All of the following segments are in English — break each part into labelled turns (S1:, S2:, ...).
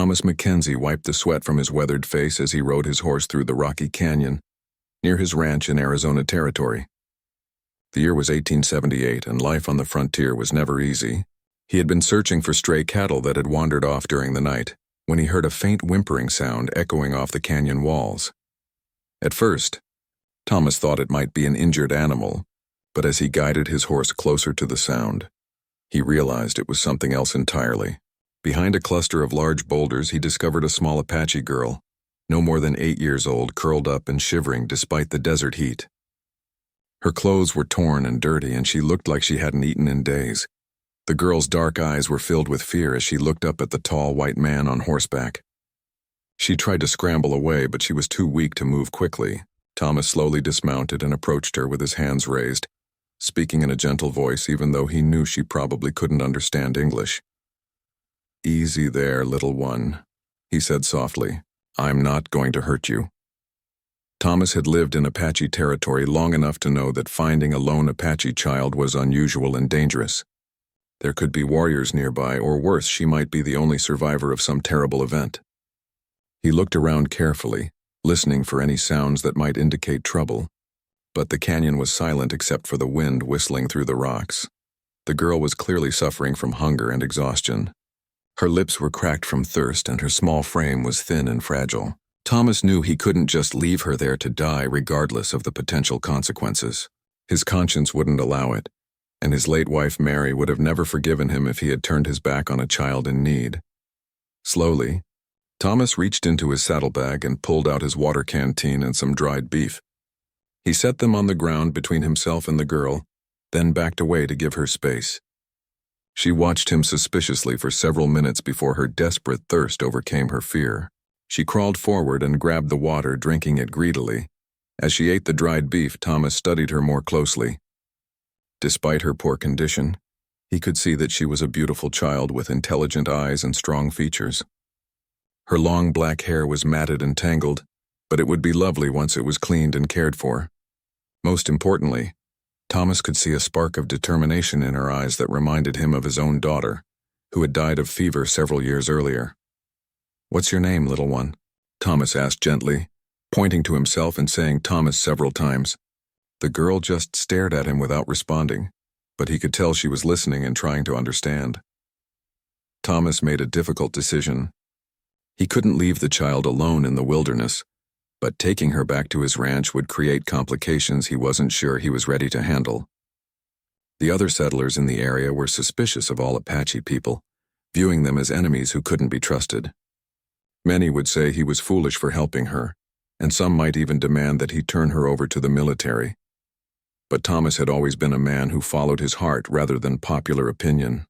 S1: Thomas Mackenzie wiped the sweat from his weathered face as he rode his horse through the rocky canyon near his ranch in Arizona Territory. The year was 1878, and life on the frontier was never easy. He had been searching for stray cattle that had wandered off during the night when he heard a faint whimpering sound echoing off the canyon walls. At first, Thomas thought it might be an injured animal, but as he guided his horse closer to the sound, he realized it was something else entirely. Behind a cluster of large boulders, he discovered a small Apache girl, no more than 8 years old, curled up and shivering despite the desert heat. Her clothes were torn and dirty, and she looked like she hadn't eaten in days. The girl's dark eyes were filled with fear as she looked up at the tall white man on horseback. She tried to scramble away, but she was too weak to move quickly. Thomas slowly dismounted and approached her with his hands raised, speaking in a gentle voice even though he knew she probably couldn't understand English. "Easy there, little one," he said softly. "I'm not going to hurt you." Thomas had lived in Apache territory long enough to know that finding a lone Apache child was unusual and dangerous. There could be warriors nearby, or worse, she might be the only survivor of some terrible event. He looked around carefully, listening for any sounds that might indicate trouble, but the canyon was silent except for the wind whistling through the rocks. The girl was clearly suffering from hunger and exhaustion. Her lips were cracked from thirst, and her small frame was thin and fragile. Thomas knew he couldn't just leave her there to die regardless of the potential consequences. His conscience wouldn't allow it, and his late wife Mary would have never forgiven him if he had turned his back on a child in need. Slowly, Thomas reached into his saddlebag and pulled out his water canteen and some dried beef. He set them on the ground between himself and the girl, then backed away to give her space. She watched him suspiciously for several minutes before her desperate thirst overcame her fear. She crawled forward and grabbed the water, drinking it greedily. As she ate the dried beef, Thomas studied her more closely. Despite her poor condition, he could see that she was a beautiful child with intelligent eyes and strong features. Her long black hair was matted and tangled, but it would be lovely once it was cleaned and cared for. Most importantly, Thomas could see a spark of determination in her eyes that reminded him of his own daughter, who had died of fever several years earlier. "What's your name, little one?" Thomas asked gently, pointing to himself and saying Thomas several times. The girl just stared at him without responding, but he could tell she was listening and trying to understand. Thomas made a difficult decision. He couldn't leave the child alone in the wilderness, but taking her back to his ranch would create complications he wasn't sure he was ready to handle. The other settlers in the area were suspicious of all Apache people, viewing them as enemies who couldn't be trusted. Many would say he was foolish for helping her, and some might even demand that he turn her over to the military. But Thomas had always been a man who followed his heart rather than popular opinion.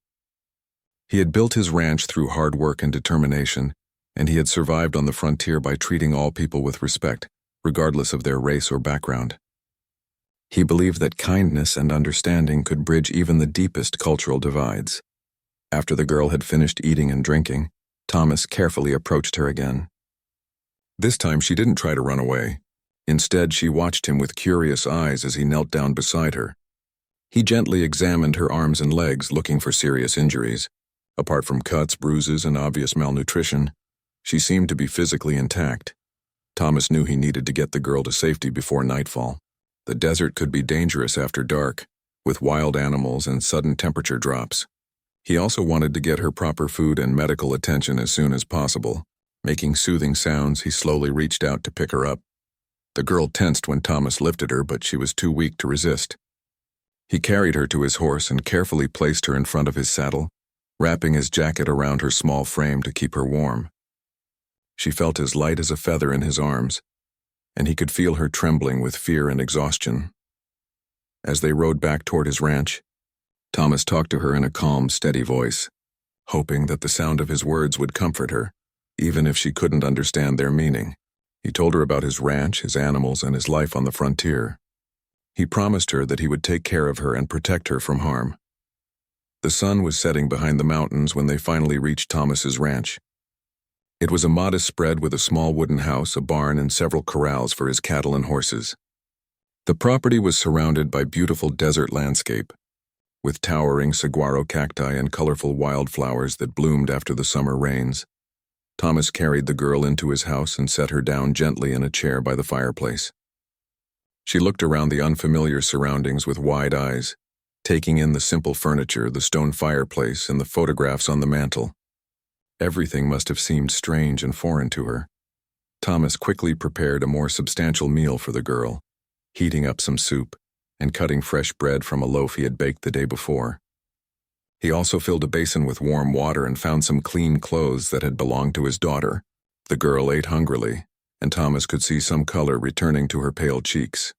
S1: He had built his ranch through hard work and determination, and he had survived on the frontier by treating all people with respect, regardless of their race or background. He believed that kindness and understanding could bridge even the deepest cultural divides. After the girl had finished eating and drinking, Thomas carefully approached her again. This time she didn't try to run away. Instead, she watched him with curious eyes as he knelt down beside her. He gently examined her arms and legs, looking for serious injuries. Apart from cuts, bruises, and obvious malnutrition, she seemed to be physically intact. Thomas knew he needed to get the girl to safety before nightfall. The desert could be dangerous after dark, with wild animals and sudden temperature drops. He also wanted to get her proper food and medical attention as soon as possible. Making soothing sounds, he slowly reached out to pick her up. The girl tensed when Thomas lifted her, but she was too weak to resist. He carried her to his horse and carefully placed her in front of his saddle, wrapping his jacket around her small frame to keep her warm. She felt as light as a feather in his arms, and he could feel her trembling with fear and exhaustion. As they rode back toward his ranch, Thomas talked to her in a calm, steady voice, hoping that the sound of his words would comfort her, even if she couldn't understand their meaning. He told her about his ranch, his animals, and his life on the frontier. He promised her that he would take care of her and protect her from harm. The sun was setting behind the mountains when they finally reached Thomas's ranch. It was a modest spread with a small wooden house, a barn, and several corrals for his cattle and horses. The property was surrounded by beautiful desert landscape, with towering saguaro cacti and colorful wildflowers that bloomed after the summer rains. Thomas carried the girl into his house and set her down gently in a chair by the fireplace. She looked around the unfamiliar surroundings with wide eyes, taking in the simple furniture, the stone fireplace, and the photographs on the mantel. Everything must have seemed strange and foreign to her. Thomas quickly prepared a more substantial meal for the girl, heating up some soup and cutting fresh bread from a loaf he had baked the day before. He also filled a basin with warm water and found some clean clothes that had belonged to his daughter. The girl ate hungrily, and Thomas could see some color returning to her pale cheeks.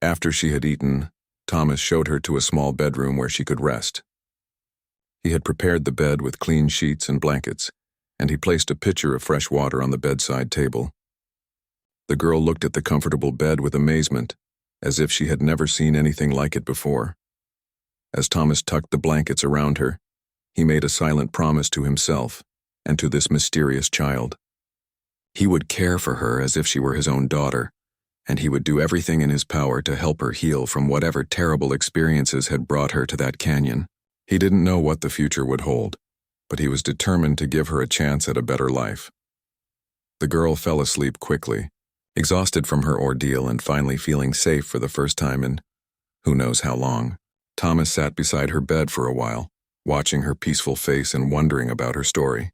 S1: After she had eaten, Thomas showed her to a small bedroom where she could rest. He had prepared the bed with clean sheets and blankets, and he placed a pitcher of fresh water on the bedside table. The girl looked at the comfortable bed with amazement, as if she had never seen anything like it before. As Thomas tucked the blankets around her, he made a silent promise to himself and to this mysterious child. He would care for her as if she were his own daughter, and he would do everything in his power to help her heal from whatever terrible experiences had brought her to that canyon. He didn't know what the future would hold, but he was determined to give her a chance at a better life. The girl fell asleep quickly, exhausted from her ordeal and finally feeling safe for the first time in who knows how long. Thomas sat beside her bed for a while, watching her peaceful face and wondering about her story.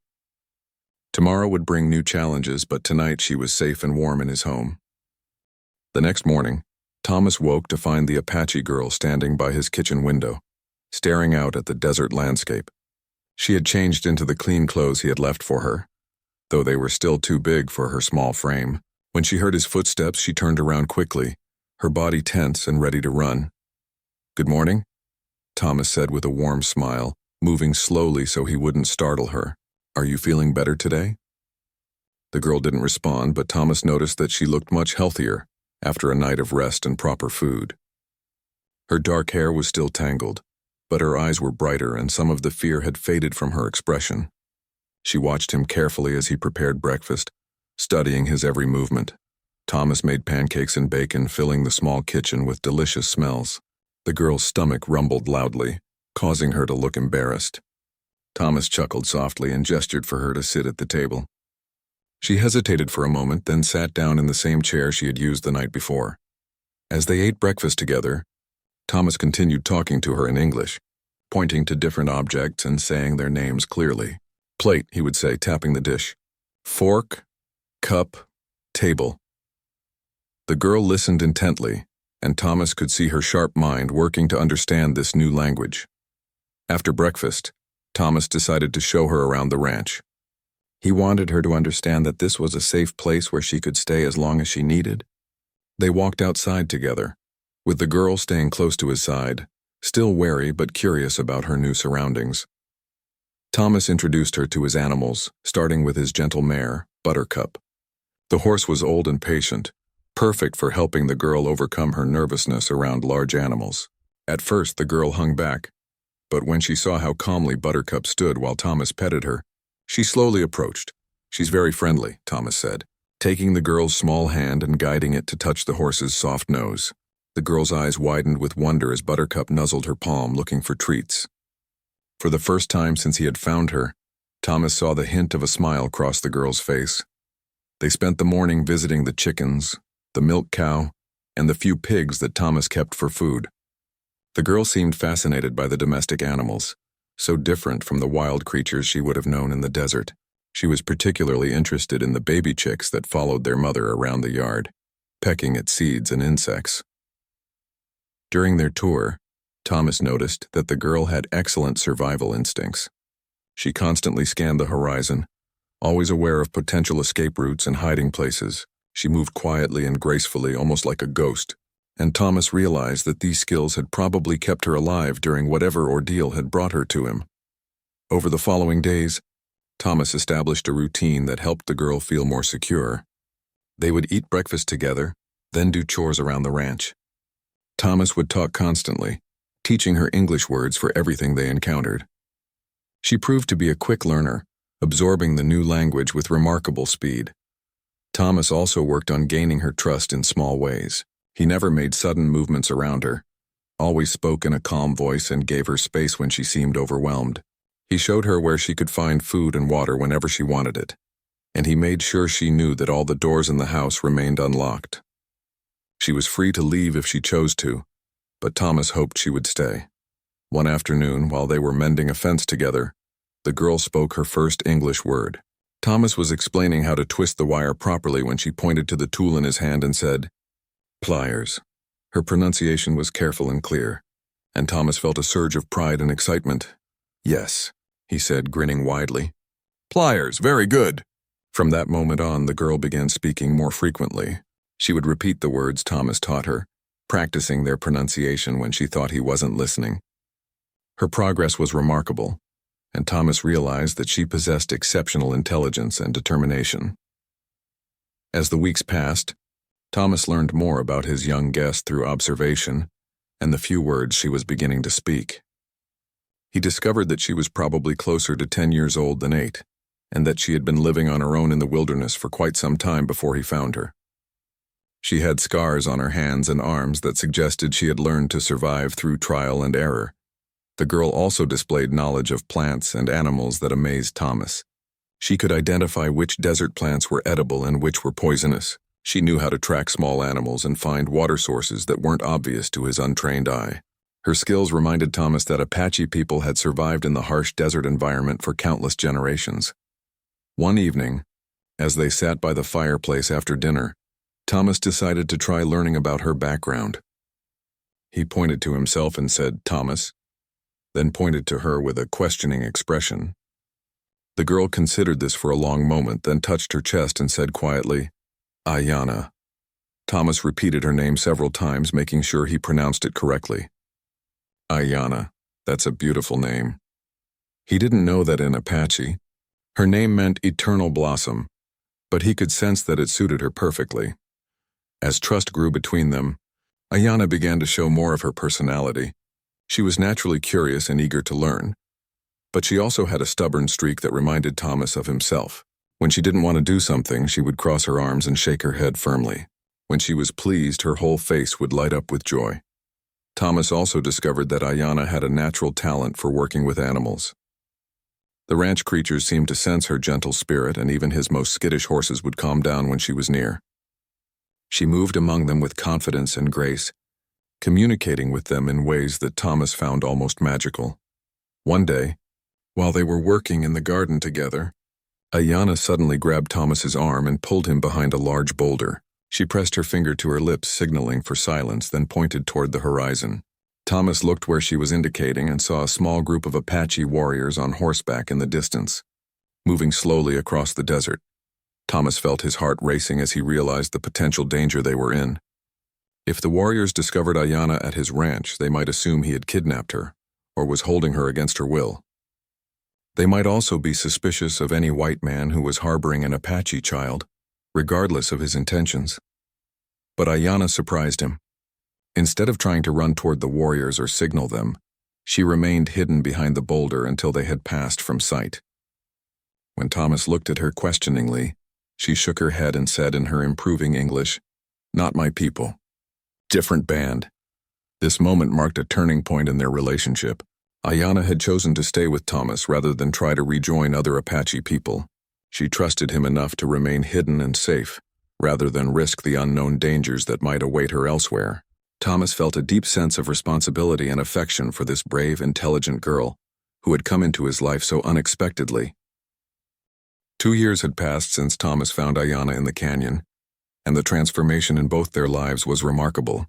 S1: Tomorrow would bring new challenges, but tonight she was safe and warm in his home. The next morning, Thomas woke to find the Apache girl standing by his kitchen window, staring out at the desert landscape. She had changed into the clean clothes he had left for her, though they were still too big for her small frame. When she heard his footsteps, she turned around quickly, her body tense and ready to run. "Good morning," Thomas said with a warm smile, moving slowly so he wouldn't startle her. "Are you feeling better today?" The girl didn't respond, but Thomas noticed that she looked much healthier after a night of rest and proper food. Her dark hair was still tangled, but her eyes were brighter and some of the fear had faded from her expression. She watched him carefully as he prepared breakfast, studying his every movement. Thomas made pancakes and bacon, filling the small kitchen with delicious smells. The girl's stomach rumbled loudly, causing her to look embarrassed. Thomas chuckled softly and gestured for her to sit at the table. She hesitated for a moment, then sat down in the same chair she had used the night before. As they ate breakfast together, Thomas continued talking to her in English, pointing to different objects and saying their names clearly. "Plate," he would say, tapping the dish. "Fork, cup, table." The girl listened intently, and Thomas could see her sharp mind working to understand this new language. After breakfast, Thomas decided to show her around the ranch. He wanted her to understand that this was a safe place where she could stay as long as she needed. They walked outside together, with the girl staying close to his side, still wary but curious about her new surroundings. Thomas introduced her to his animals, starting with his gentle mare, Buttercup. The horse was old and patient, perfect for helping the girl overcome her nervousness around large animals. At first, the girl hung back, but when she saw how calmly Buttercup stood while Thomas petted her, she slowly approached. "She's very friendly," Thomas said, taking the girl's small hand and guiding it to touch the horse's soft nose. The girl's eyes widened with wonder as Buttercup nuzzled her palm, looking for treats. For the first time since he had found her, Thomas saw the hint of a smile cross the girl's face. They spent the morning visiting the chickens, the milk cow, and the few pigs that Thomas kept for food. The girl seemed fascinated by the domestic animals, so different from the wild creatures she would have known in the desert. She was particularly interested in the baby chicks that followed their mother around the yard, pecking at seeds and insects. During their tour, Thomas noticed that the girl had excellent survival instincts. She constantly scanned the horizon, always aware of potential escape routes and hiding places. She moved quietly and gracefully, almost like a ghost, and Thomas realized that these skills had probably kept her alive during whatever ordeal had brought her to him. Over the following days, Thomas established a routine that helped the girl feel more secure. They would eat breakfast together, then do chores around the ranch. Thomas would talk constantly, teaching her English words for everything they encountered. She proved to be a quick learner, absorbing the new language with remarkable speed. Thomas also worked on gaining her trust in small ways. He never made sudden movements around her, always spoke in a calm voice and gave her space when she seemed overwhelmed. He showed her where she could find food and water whenever she wanted it. and he made sure she knew that all the doors in the house remained unlocked. She was free to leave if she chose to, but Thomas hoped she would stay. One afternoon, while they were mending a fence together, the girl spoke her first English word. Thomas was explaining how to twist the wire properly when she pointed to the tool in his hand and said, "Pliers." Her pronunciation was careful and clear, and Thomas felt a surge of pride and excitement. "Yes," he said, grinning widely. "Pliers, very good." From that moment on, the girl began speaking more frequently. She would repeat the words Thomas taught her, practicing their pronunciation when she thought he wasn't listening. Her progress was remarkable, and Thomas realized that she possessed exceptional intelligence and determination. As the weeks passed, Thomas learned more about his young guest through observation and the few words she was beginning to speak. He discovered that she was probably closer to 10 years old than 8, and that she had been living on her own in the wilderness for quite some time before he found her. She had scars on her hands and arms that suggested she had learned to survive through trial and error. The girl also displayed knowledge of plants and animals that amazed Thomas. She could identify which desert plants were edible and which were poisonous. She knew how to track small animals and find water sources that weren't obvious to his untrained eye. Her skills reminded Thomas that Apache people had survived in the harsh desert environment for countless generations. One evening, as they sat by the fireplace after dinner, Thomas decided to try learning about her background. He pointed to himself and said, "Thomas," then pointed to her with a questioning expression. The girl considered this for a long moment, then touched her chest and said quietly, "Ayanna." Thomas repeated her name several times, making sure he pronounced it correctly. "Ayanna, that's a beautiful name." He didn't know that in Apache, her name meant eternal blossom, but he could sense that it suited her perfectly. As trust grew between them, Ayanna began to show more of her personality. She was naturally curious and eager to learn, but she also had a stubborn streak that reminded Thomas of himself. When she didn't want to do something, she would cross her arms and shake her head firmly. When she was pleased, her whole face would light up with joy. Thomas also discovered that Ayanna had a natural talent for working with animals. The ranch creatures seemed to sense her gentle spirit, and even his most skittish horses would calm down when she was near. She moved among them with confidence and grace, communicating with them in ways that Thomas found almost magical. One day, while they were working in the garden together, Ayanna suddenly grabbed Thomas's arm and pulled him behind a large boulder. She pressed her finger to her lips, signaling for silence, then pointed toward the horizon. Thomas looked where she was indicating and saw a small group of Apache warriors on horseback in the distance, moving slowly across the desert. Thomas felt his heart racing as he realized the potential danger they were in. If the warriors discovered Ayanna at his ranch, they might assume he had kidnapped her, or was holding her against her will. They might also be suspicious of any white man who was harboring an Apache child, regardless of his intentions. But Ayanna surprised him. Instead of trying to run toward the warriors or signal them, she remained hidden behind the boulder until they had passed from sight. When Thomas looked at her questioningly, she shook her head and said in her improving English, "Not my people. Different band." This moment marked a turning point in their relationship. Ayanna had chosen to stay with Thomas rather than try to rejoin other Apache people. She trusted him enough to remain hidden and safe, rather than risk the unknown dangers that might await her elsewhere. Thomas felt a deep sense of responsibility and affection for this brave, intelligent girl, who had come into his life so unexpectedly. 2 years had passed since Thomas found Ayanna in the canyon, and the transformation in both their lives was remarkable.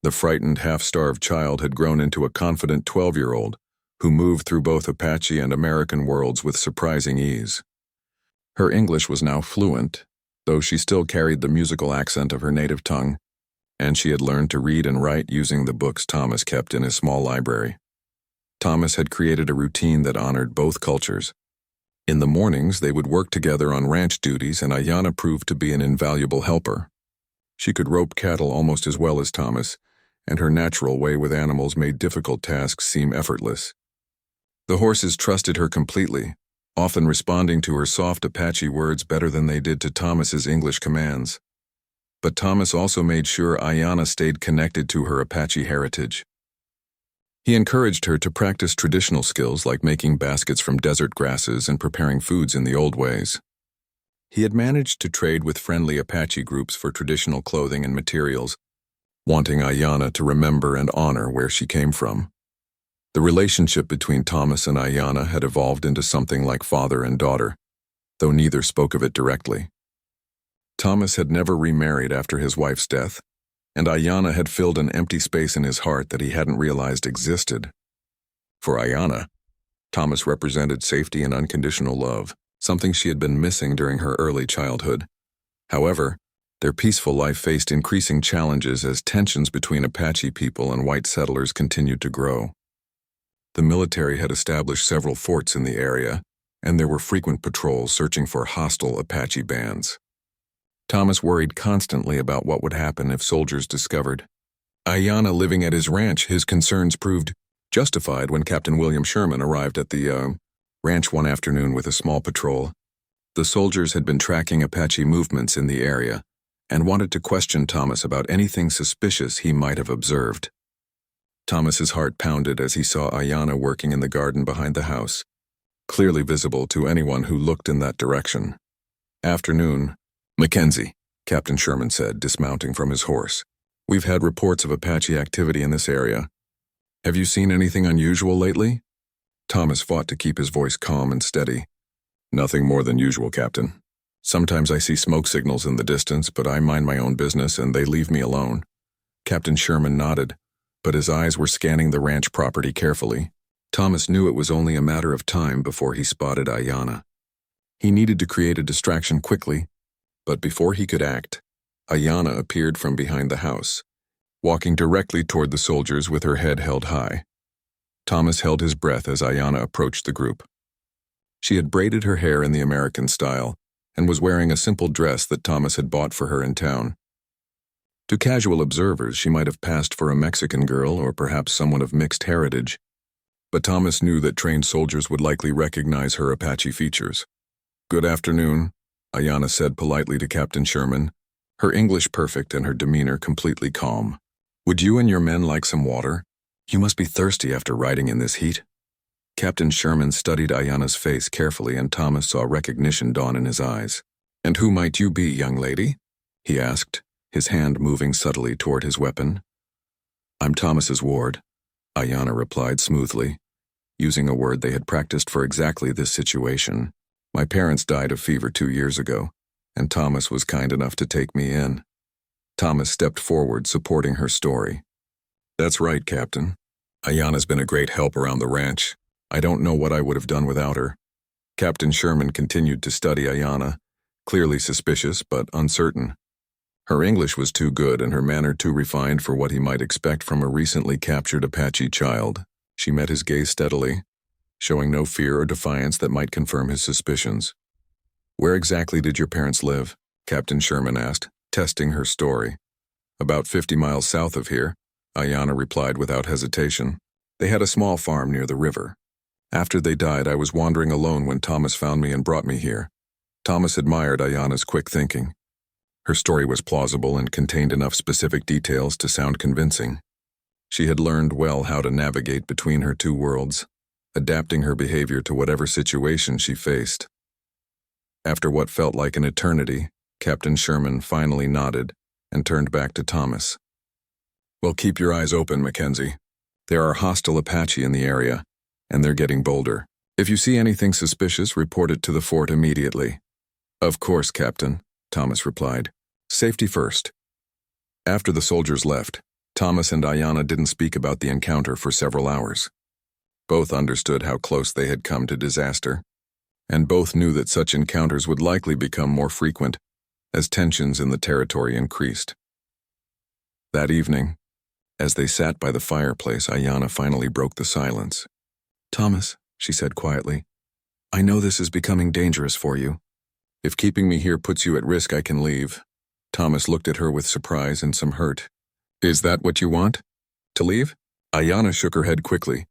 S1: The frightened, half-starved child had grown into a confident 12-year-old who moved through both Apache and American worlds with surprising ease. Her English was now fluent, though she still carried the musical accent of her native tongue, and she had learned to read and write using the books Thomas kept in his small library. Thomas had created a routine that honored both cultures. In the mornings, they would work together on ranch duties, and Ayanna proved to be an invaluable helper. She could rope cattle almost as well as Thomas, and her natural way with animals made difficult tasks seem effortless. The horses trusted her completely, often responding to her soft Apache words better than they did to Thomas's English commands. But Thomas also made sure Ayanna stayed connected to her Apache heritage. He encouraged her to practice traditional skills like making baskets from desert grasses and preparing foods in the old ways. He had managed to trade with friendly Apache groups for traditional clothing and materials, wanting Ayanna to remember and honor where she came from. The relationship between Thomas and Ayanna had evolved into something like father and daughter, though neither spoke of it directly. Thomas had never remarried after his wife's death, and Ayanna had filled an empty space in his heart that he hadn't realized existed. For Ayanna, Thomas represented safety and unconditional love, something she had been missing during her early childhood. However, their peaceful life faced increasing challenges as tensions between Apache people and white settlers continued to grow. The military had established several forts in the area, and there were frequent patrols searching for hostile Apache bands. Thomas worried constantly about what would happen if soldiers discovered Ayanna living at his ranch. His concerns proved justified when Captain William Sherman arrived at the ranch one afternoon with a small patrol. The soldiers had been tracking Apache movements in the area and wanted to question Thomas about anything suspicious he might have observed. Thomas's heart pounded as he saw Ayanna working in the garden behind the house, clearly visible to anyone who looked in that direction. Afternoon, Mackenzie, Captain Sherman said, dismounting from his horse. We've had reports of Apache activity in this area. Have you seen anything unusual lately? Thomas fought to keep his voice calm and steady. Nothing more than usual, Captain. Sometimes I see smoke signals in the distance, but I mind my own business and they leave me alone. Captain Sherman nodded, but his eyes were scanning the ranch property carefully. Thomas knew it was only a matter of time before he spotted Ayanna. He needed to create a distraction quickly, but before he could act, Ayanna appeared from behind the house, walking directly toward the soldiers with her head held high. Thomas held his breath as Ayanna approached the group. She had braided her hair in the American style and was wearing a simple dress that Thomas had bought for her in town. To casual observers, she might have passed for a Mexican girl or perhaps someone of mixed heritage, but Thomas knew that trained soldiers would likely recognize her Apache features. Good afternoon, Ayanna said politely to Captain Sherman, her English perfect and her demeanor completely calm. Would you and your men like some water? You must be thirsty after riding in this heat. Captain Sherman studied Ayanna's face carefully, and Thomas saw recognition dawn in his eyes. And who might you be, young lady? He asked, his hand moving subtly toward his weapon. I'm Thomas's ward, Ayanna replied smoothly, using a word they had practiced for exactly this situation. My parents died of fever 2 years ago, and Thomas was kind enough to take me in. Thomas stepped forward, supporting her story. That's right, Captain. Ayanna's been a great help around the ranch. I don't know what I would have done without her. Captain Sherman continued to study Ayanna, clearly suspicious but uncertain. Her English was too good and her manner too refined for what he might expect from a recently captured Apache child. She met his gaze steadily, showing no fear or defiance that might confirm his suspicions. Where exactly did your parents live? Captain Sherman asked, testing her story. About 50 miles south of here, Ayanna replied without hesitation. They had a small farm near the river. After they died, I was wandering alone when Thomas found me and brought me here. Thomas admired Ayanna's quick thinking. Her story was plausible and contained enough specific details to sound convincing. She had learned well how to navigate between her two worlds, adapting her behavior to whatever situation she faced. After what felt like an eternity, Captain Sherman finally nodded and turned back to Thomas. Well, keep your eyes open, Mackenzie. There are hostile Apache in the area, and they're getting bolder. If you see anything suspicious, report it to the fort immediately. Of course, Captain, Thomas replied. Safety first. After the soldiers left, Thomas and Ayanna didn't speak about the encounter for several hours. Both understood how close they had come to disaster, and both knew that such encounters would likely become more frequent as tensions in the territory increased. That evening, as they sat by the fireplace, Ayanna finally broke the silence. Thomas, she said quietly, I know this is becoming dangerous for you. If keeping me here puts you at risk, I can leave. Thomas looked at her with surprise and some hurt. Is that what you want? To leave? Ayanna shook her head quickly.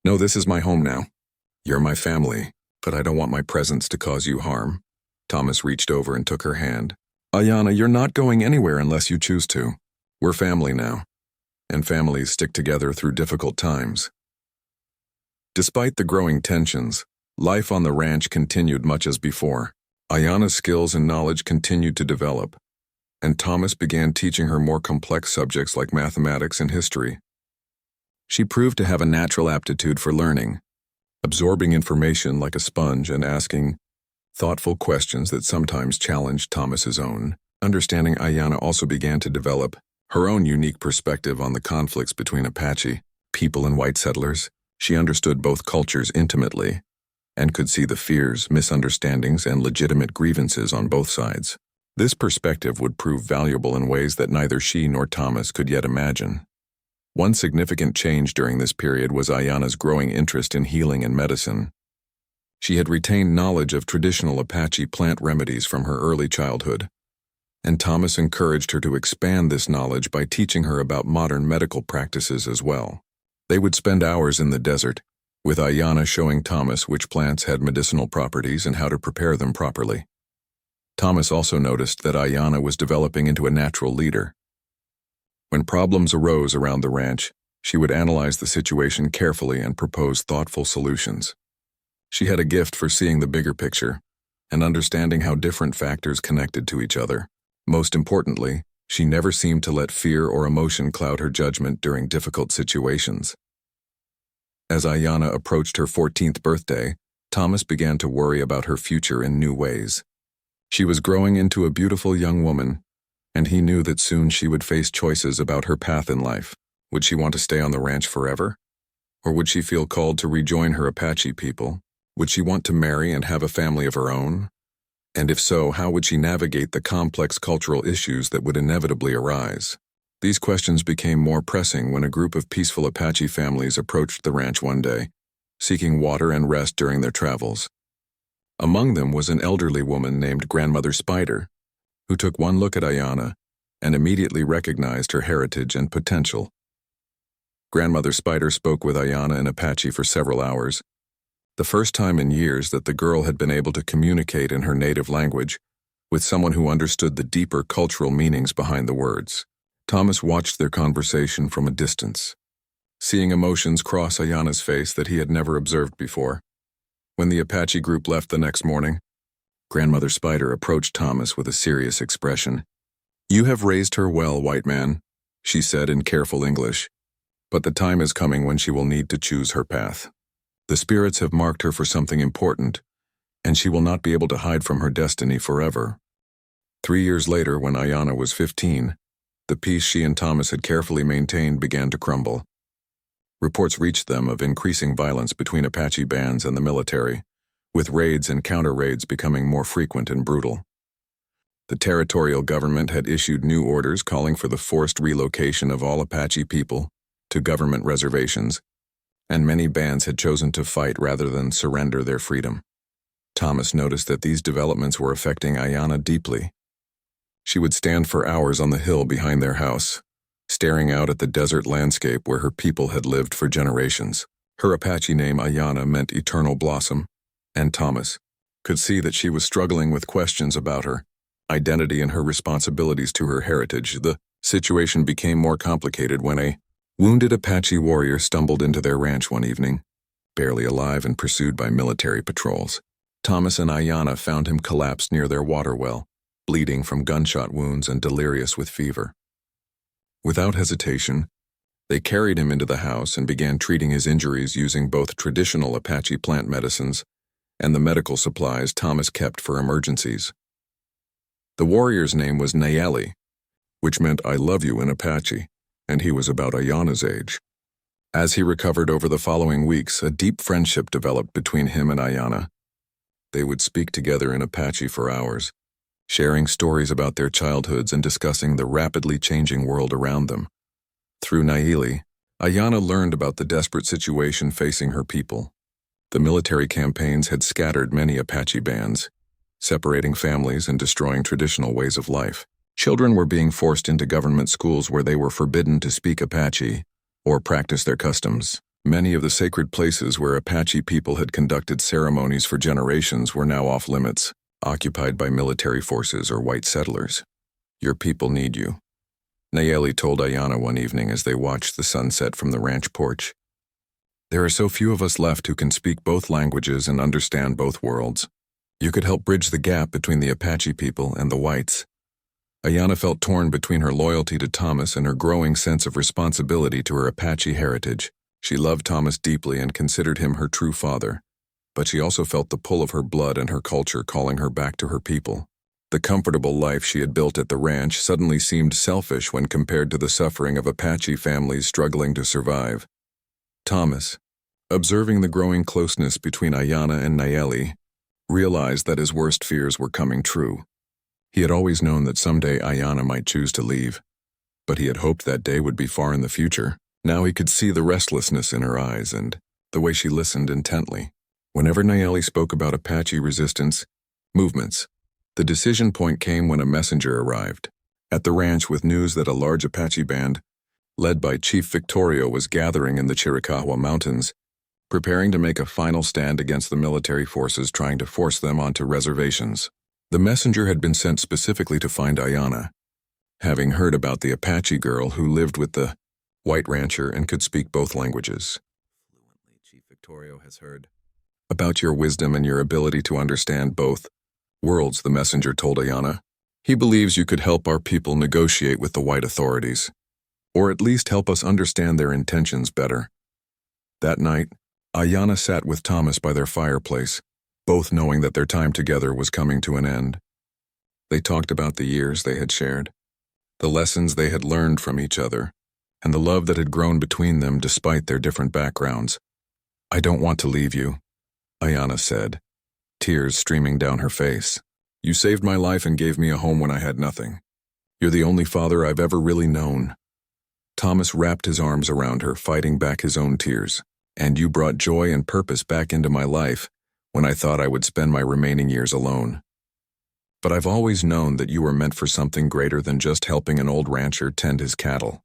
S1: No, this is my home now. You're my family, but I don't want my presence to cause you harm. Thomas reached over and took her hand. Ayanna, you're not going anywhere unless you choose to. We're family now, and families stick together through difficult times. Despite the growing tensions, life on the ranch continued much as before. Ayana's skills and knowledge continued to develop, and Thomas began teaching her more complex subjects like mathematics and history. She proved to have a natural aptitude for learning, absorbing information like a sponge and asking thoughtful questions that sometimes challenged Thomas's own understanding. Ayana also began to develop her own unique perspective on the conflicts between Apache people and white settlers. She understood both cultures intimately and could see the fears, misunderstandings, and legitimate grievances on both sides. This perspective would prove valuable in ways that neither she nor Thomas could yet imagine. One significant change during this period was Ayana's growing interest in healing and medicine. She had retained knowledge of traditional Apache plant remedies from her early childhood, and Thomas encouraged her to expand this knowledge by teaching her about modern medical practices as well. They would spend hours in the desert, with Ayana showing Thomas which plants had medicinal properties and how to prepare them properly. Thomas also noticed that Ayana was developing into a natural leader. When problems arose around the ranch, she would analyze the situation carefully and propose thoughtful solutions. She had a gift for seeing the bigger picture and understanding how different factors connected to each other. Most importantly, she never seemed to let fear or emotion cloud her judgment during difficult situations. As Ayana approached her 14th birthday, Thomas began to worry about her future in new ways. She was growing into a beautiful young woman, and he knew that soon she would face choices about her path in life. Would she want to stay on the ranch forever? Or would she feel called to rejoin her Apache people? Would she want to marry and have a family of her own? And if so, how would she navigate the complex cultural issues that would inevitably arise? These questions became more pressing when a group of peaceful Apache families approached the ranch one day, seeking water and rest during their travels. Among them was an elderly woman named Grandmother Spider, who took one look at Ayana and immediately recognized her heritage and potential. Grandmother Spider spoke with Ayana in Apache for several hours, the first time in years that the girl had been able to communicate in her native language with someone who understood the deeper cultural meanings behind the words. Thomas watched their conversation from a distance, seeing emotions cross Ayana's face that he had never observed before. When the Apache group left the next morning, Grandmother Spider approached Thomas with a serious expression. "You have raised her well, white man," she said in careful English, "but the time is coming when she will need to choose her path. The spirits have marked her for something important, and she will not be able to hide from her destiny forever." 3 years later, when Ayana was 15, the peace she and Thomas had carefully maintained began to crumble. Reports reached them of increasing violence between Apache bands and the military, with raids and counter-raids becoming more frequent and brutal. The territorial government had issued new orders calling for the forced relocation of all Apache people to government reservations, and many bands had chosen to fight rather than surrender their freedom. Thomas noticed that these developments were affecting Ayana deeply. She would stand for hours on the hill behind their house, staring out at the desert landscape where her people had lived for generations. Her Apache name Ayana meant eternal blossom, and Thomas could see that she was struggling with questions about her identity and her responsibilities to her heritage. The situation became more complicated when a wounded Apache warrior stumbled into their ranch one evening, barely alive and pursued by military patrols. Thomas and Ayana found him collapsed near their water well, bleeding from gunshot wounds and delirious with fever. Without hesitation, they carried him into the house and began treating his injuries using both traditional Apache plant medicines and the medical supplies Thomas kept for emergencies. The warrior's name was Nayeli, which meant "I love you" in Apache, and he was about Ayana's age. As he recovered over the following weeks, a deep friendship developed between him and Ayana. They would speak together in Apache for hours, sharing stories about their childhoods and discussing the rapidly changing world around them. Through Nayeli, Ayana learned about the desperate situation facing her people. The military campaigns had scattered many Apache bands, separating families and destroying traditional ways of life. Children were being forced into government schools where they were forbidden to speak Apache or practice their customs. Many of the sacred places where Apache people had conducted ceremonies for generations were now off limits, occupied by military forces or white settlers. "Your people need you," Nayeli told Ayana one evening as they watched the sunset from the ranch porch. "There are so few of us left who can speak both languages and understand both worlds. You could help bridge the gap between the Apache people and the whites. Ayanna felt torn between her loyalty to Thomas and her growing sense of responsibility to her Apache heritage. She loved Thomas deeply and considered him her true father, but she also felt the pull of her blood and her culture calling her back to her people. The comfortable life she had built at the ranch suddenly seemed selfish when compared to the suffering of Apache families struggling to survive. Thomas, observing the growing closeness between Ayanna and Nayeli, realized that his worst fears were coming true. He had always known that someday Ayanna might choose to leave, but he had hoped that day would be far in the future. Now he could see the restlessness in her eyes and the way she listened intently. Whenever Nayeli spoke about Apache resistance movements, the decision point came when a messenger arrived at the ranch with news that a large Apache band, led by Chief Victorio, was gathering in the Chiricahua Mountains, preparing to make a final stand against the military forces trying to force them onto reservations. The messenger had been sent specifically to find Ayanna, having heard about the Apache girl who lived with the white rancher and could speak both languages. Fluently, Chief Victorio has heard about your wisdom and your ability to understand both worlds, the messenger told Ayanna. He believes you could help our people negotiate with the white authorities, or at least help us understand their intentions better. That night, Ayanna sat with Thomas by their fireplace, both knowing that their time together was coming to an end. They talked about the years they had shared, the lessons they had learned from each other, and the love that had grown between them despite their different backgrounds. I don't want to leave you, Ayanna said, tears streaming down her face. You saved my life and gave me a home when I had nothing. You're the only father I've ever really known. Thomas wrapped his arms around her, fighting back his own tears. And you brought joy and purpose back into my life when I thought I would spend my remaining years alone. But I've always known that you were meant for something greater than just helping an old rancher tend his cattle.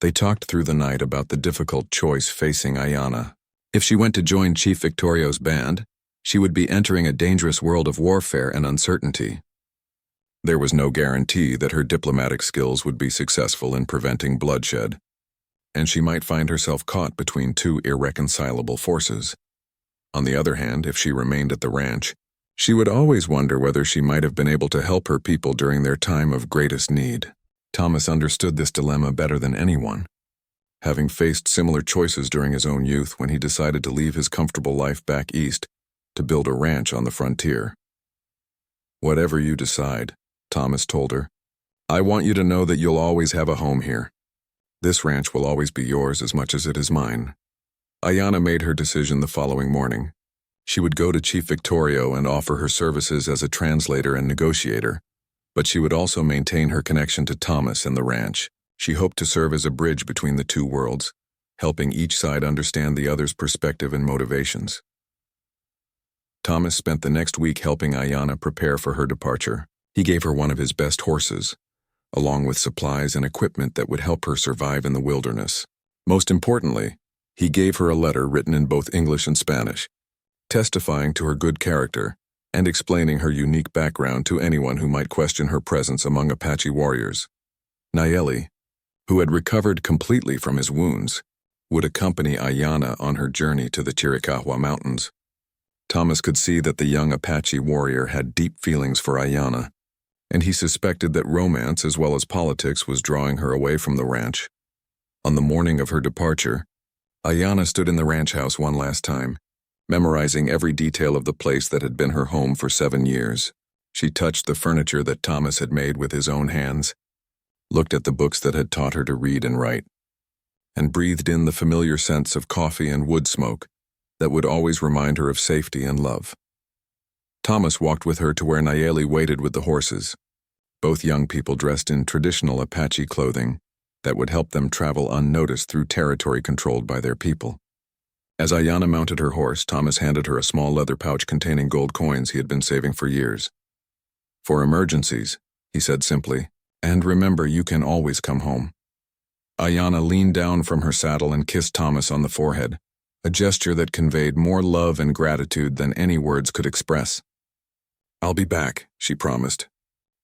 S1: They talked through the night about the difficult choice facing Ayanna. If she went to join Chief Victorio's band, she would be entering a dangerous world of warfare and uncertainty. There was no guarantee that her diplomatic skills would be successful in preventing bloodshed, and she might find herself caught between two irreconcilable forces. On the other hand, if she remained at the ranch, she would always wonder whether she might have been able to help her people during their time of greatest need. Thomas understood this dilemma better than anyone, having faced similar choices during his own youth when he decided to leave his comfortable life back east to build a ranch on the frontier. Whatever you decide, Thomas told her, I want you to know that you'll always have a home here. This ranch will always be yours as much as it is mine. Ayanna made her decision the following morning. She would go to Chief Victorio and offer her services as a translator and negotiator, but she would also maintain her connection to Thomas and the ranch. She hoped to serve as a bridge between the two worlds, helping each side understand the other's perspective and motivations. Thomas spent the next week helping Ayanna prepare for her departure. He gave her one of his best horses, along with supplies and equipment that would help her survive in the wilderness. Most importantly, he gave her a letter written in both English and Spanish, testifying to her good character and explaining her unique background to anyone who might question her presence among Apache warriors. Nayeli, who had recovered completely from his wounds, would accompany Ayanna on her journey to the Chiricahua Mountains. Thomas could see that the young Apache warrior had deep feelings for Ayanna, and he suspected that romance as well as politics was drawing her away from the ranch. On the morning of her departure, Ayanna stood in the ranch house one last time, memorizing every detail of the place that had been her home for 7 years. She touched the furniture that Thomas had made with his own hands, looked at the books that had taught her to read and write, and breathed in the familiar scents of coffee and wood smoke that would always remind her of safety and love. Thomas walked with her to where Nayeli waited with the horses, both young people dressed in traditional Apache clothing that would help them travel unnoticed through territory controlled by their people. As Ayanna mounted her horse, Thomas handed her a small leather pouch containing gold coins he had been saving for years. For emergencies, he said simply, and remember, you can always come home. Ayanna leaned down from her saddle and kissed Thomas on the forehead, a gesture that conveyed more love and gratitude than any words could express. I'll be back, she promised.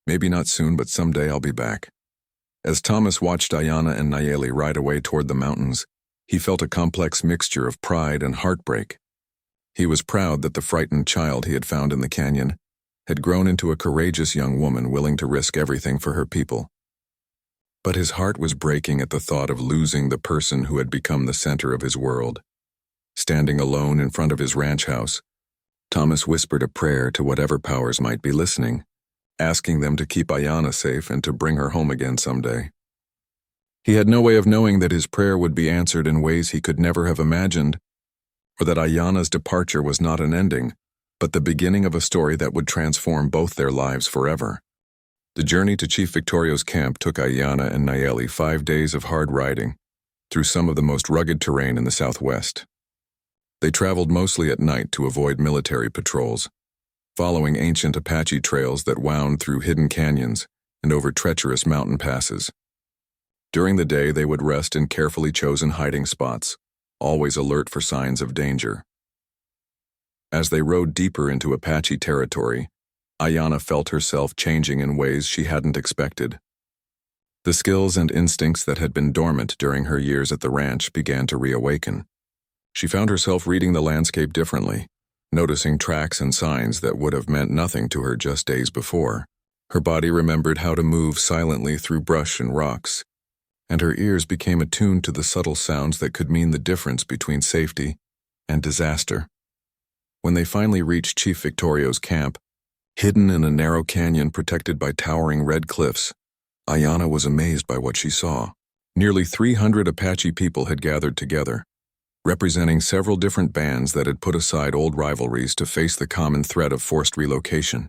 S1: Maybe not soon, but someday I'll be back. As Thomas watched Ayanna and Nayeli ride away toward the mountains, he felt a complex mixture of pride and heartbreak. He was proud that the frightened child he had found in the canyon had grown into a courageous young woman willing to risk everything for her people. But his heart was breaking at the thought of losing the person who had become the center of his world. Standing alone in front of his ranch house, Thomas whispered a prayer to whatever powers might be listening, asking them to keep Ayanna safe and to bring her home again someday. He had no way of knowing that his prayer would be answered in ways he could never have imagined, or that Ayanna's departure was not an ending, but the beginning of a story that would transform both their lives forever. The journey to Chief Victorio's camp took Ayanna and Nayeli 5 days of hard riding through some of the most rugged terrain in the Southwest. They traveled mostly at night to avoid military patrols, following ancient Apache trails that wound through hidden canyons and over treacherous mountain passes. During the day, they would rest in carefully chosen hiding spots, always alert for signs of danger. As they rode deeper into Apache territory, Ayanna felt herself changing in ways she hadn't expected. The skills and instincts that had been dormant during her years at the ranch began to reawaken. She found herself reading the landscape differently, noticing tracks and signs that would have meant nothing to her just days before. Her body remembered how to move silently through brush and rocks, and her ears became attuned to the subtle sounds that could mean the difference between safety and disaster. When they finally reached Chief Victorio's camp, hidden in a narrow canyon protected by towering red cliffs, Ayanna was amazed by what she saw. Nearly 300 Apache people had gathered together, representing several different bands that had put aside old rivalries to face the common threat of forced relocation.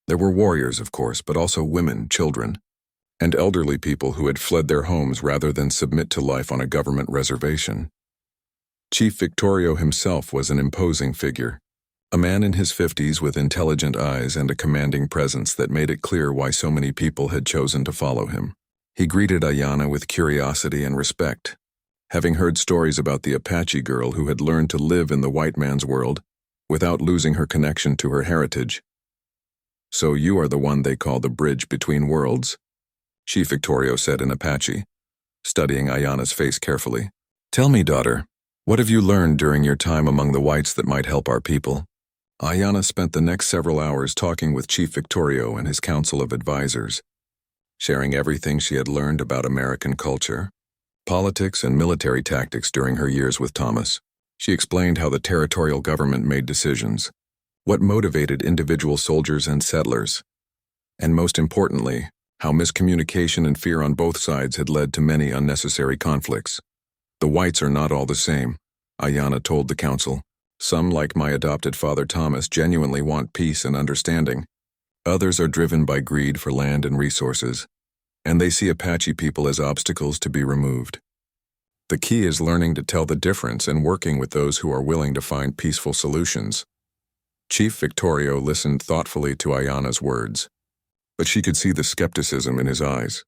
S1: There were warriors, of course, but also women, children, and elderly people who had fled their homes rather than submit to life on a government reservation. Chief Victorio himself was an imposing figure, a man in his 50s with intelligent eyes and a commanding presence that made it clear why so many people had chosen to follow him. He greeted Ayanna with curiosity and respect, having heard stories about the Apache girl who had learned to live in the white man's world without losing her connection to her heritage. "So you are the one they call the bridge between worlds?" Chief Victorio said in Apache, studying Ayanna's face carefully. "Tell me, daughter, what have you learned during your time among the whites that might help our people?" Ayanna spent the next several hours talking with Chief Victorio and his council of advisors, sharing everything she had learned about American culture, politics, and military tactics during her years with Thomas. She explained how the territorial government made decisions, what motivated individual soldiers and settlers, and most importantly, how miscommunication and fear on both sides had led to many unnecessary conflicts. "The whites are not all the same," Ayanna told the council. "Some, like my adopted father Thomas, genuinely want peace and understanding. Others are driven by greed for land and resources, and they see Apache people as obstacles to be removed. The key is learning to tell the difference and working with those who are willing to find peaceful solutions." Chief Victorio listened thoughtfully to Ayanna's words, but she could see the skepticism in his eyes.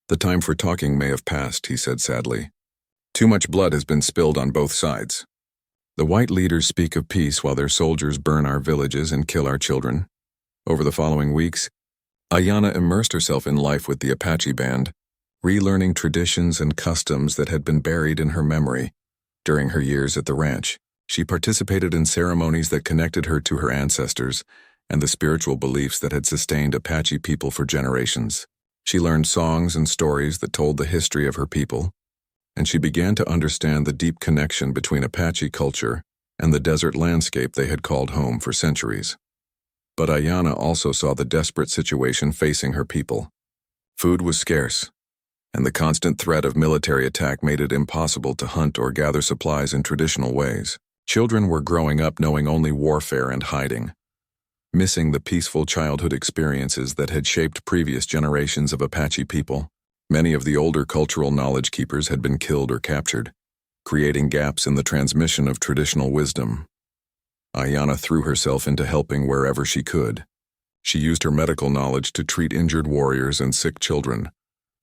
S1: "The time for talking may have passed," he said sadly. "Too much blood has been spilled on both sides. The white leaders speak of peace while their soldiers burn our villages and kill our children." Over the following weeks, Ayanna immersed herself in life with the Apache band, relearning traditions and customs that had been buried in her memory during her years at the ranch. She participated in ceremonies that connected her to her ancestors and the spiritual beliefs that had sustained Apache people for generations. She learned songs and stories that told the history of her people, and she began to understand the deep connection between Apache culture and the desert landscape they had called home for centuries. But Ayanna also saw the desperate situation facing her people. Food was scarce, and the constant threat of military attack made it impossible to hunt or gather supplies in traditional ways. Children were growing up knowing only warfare and hiding, missing the peaceful childhood experiences that had shaped previous generations of Apache people. Many of the older cultural knowledge keepers had been killed or captured, creating gaps in the transmission of traditional wisdom. Ayanna threw herself into helping wherever she could. She used her medical knowledge to treat injured warriors and sick children,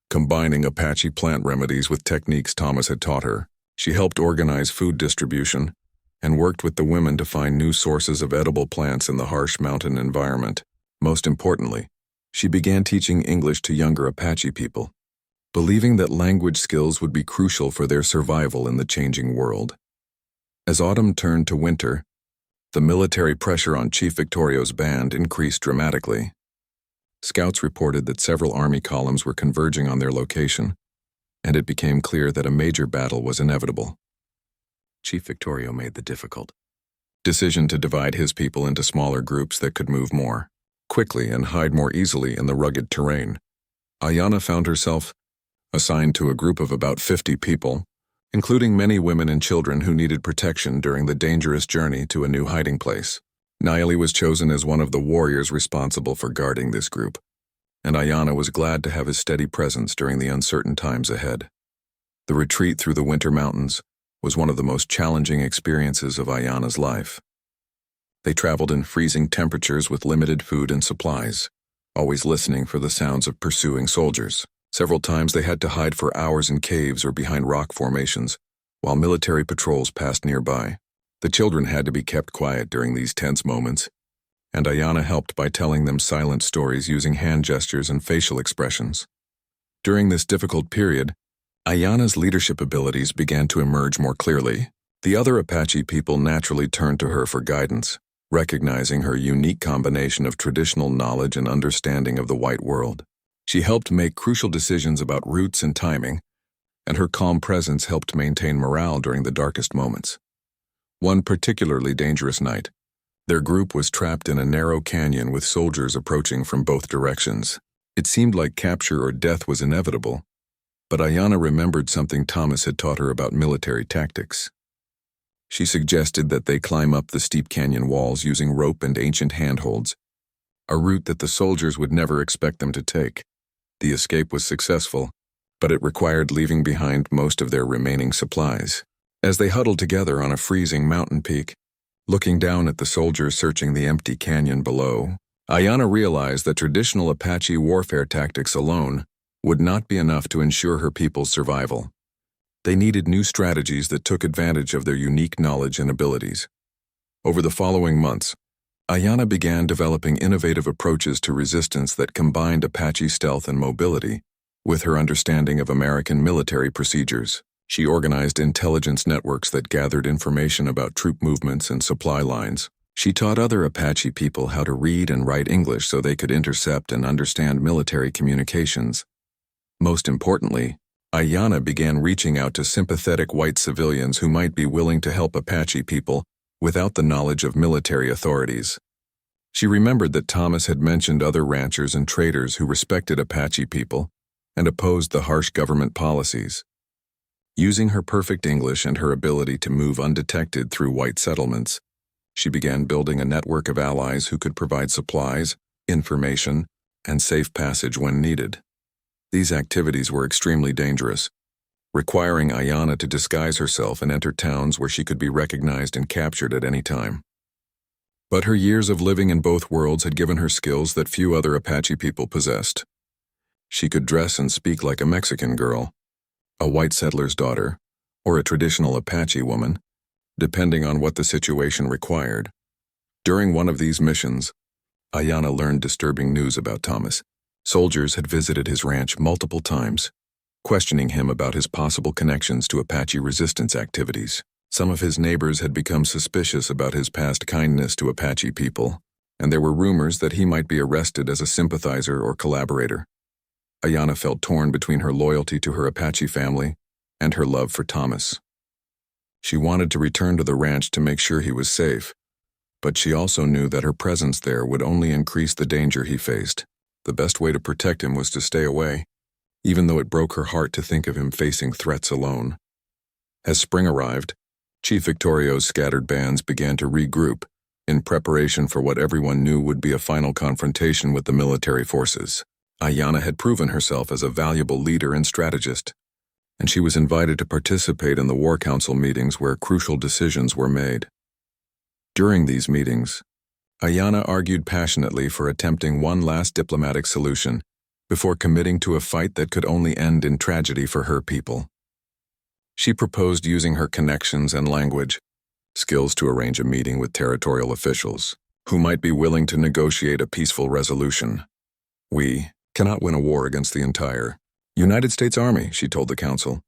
S1: combining Apache plant remedies with techniques Thomas had taught her. She helped organize food distribution and worked with the women to find new sources of edible plants in the harsh mountain environment. Most importantly, she began teaching English to younger Apache people, believing that language skills would be crucial for their survival in the changing world. As autumn turned to winter, the military pressure on Chief Victorio's band increased dramatically. Scouts reported that several army columns were converging on their location, and it became clear that a major battle was inevitable. Chief Victorio made the difficult decision to divide his people into smaller groups that could move more quickly and hide more easily in the rugged terrain. Ayanna found herself assigned to a group of about 50 people, including many women and children who needed protection during the dangerous journey to a new hiding place. Nayeli was chosen as one of the warriors responsible for guarding this group, and Ayanna was glad to have his steady presence during the uncertain times ahead. The retreat through the winter mountains was one of the most challenging experiences of Ayanna's life. They traveled in freezing temperatures with limited food and supplies, always listening for the sounds of pursuing soldiers. Several times they had to hide for hours in caves or behind rock formations, while military patrols passed nearby. The children had to be kept quiet during these tense moments, and Ayanna helped by telling them silent stories using hand gestures and facial expressions. During this difficult period, Ayanna's leadership abilities began to emerge more clearly. The other Apache people naturally turned to her for guidance, recognizing her unique combination of traditional knowledge and understanding of the white world. She helped make crucial decisions about routes and timing, and her calm presence helped maintain morale during the darkest moments. One particularly dangerous night, their group was trapped in a narrow canyon with soldiers approaching from both directions. It seemed like capture or death was inevitable, but Ayanna remembered something Thomas had taught her about military tactics. She suggested that they climb up the steep canyon walls using rope and ancient handholds, a route that the soldiers would never expect them to take. The escape was successful, but it required leaving behind most of their remaining supplies. As they huddled together on a freezing mountain peak, looking down at the soldiers searching the empty canyon below, Ayanna realized that traditional Apache warfare tactics alone would not be enough to ensure her people's survival. They needed new strategies that took advantage of their unique knowledge and abilities. Over the following months, Ayanna began developing innovative approaches to resistance that combined Apache stealth and mobility with her understanding of American military procedures. She organized intelligence networks that gathered information about troop movements and supply lines. She taught other Apache people how to read and write English so they could intercept and understand military communications. Most importantly, Ayanna began reaching out to sympathetic white civilians who might be willing to help Apache people without the knowledge of military authorities. She remembered that Thomas had mentioned other ranchers and traders who respected Apache people and opposed the harsh government policies. Using her perfect English and her ability to move undetected through white settlements, she began building a network of allies who could provide supplies, information, and safe passage when needed. These activities were extremely dangerous, requiring Ayanna to disguise herself and enter towns where she could be recognized and captured at any time. But her years of living in both worlds had given her skills that few other Apache people possessed. She could dress and speak like a Mexican girl, a white settler's daughter, or a traditional Apache woman, depending on what the situation required. During one of these missions, Ayanna learned disturbing news about Thomas. Soldiers had visited his ranch multiple times, questioning him about his possible connections to Apache resistance activities. Some of his neighbors had become suspicious about his past kindness to Apache people, and there were rumors that he might be arrested as a sympathizer or collaborator. Ayanna felt torn between her loyalty to her Apache family and her love for Thomas. She wanted to return to the ranch to make sure he was safe, but she also knew that her presence there would only increase the danger he faced. The best way to protect him was to stay away, even though it broke her heart to think of him facing threats alone. As spring arrived, Chief Victorio's scattered bands began to regroup in preparation for what everyone knew would be a final confrontation with the military forces. Ayanna had proven herself as a valuable leader and strategist, and she was invited to participate in the War Council meetings where crucial decisions were made. During these meetings, Ayanna argued passionately for attempting one last diplomatic solution before committing to a fight that could only end in tragedy for her people. She proposed using her connections and language skills to arrange a meeting with territorial officials who might be willing to negotiate a peaceful resolution. "We cannot win a war against the entire United States Army," she told the council.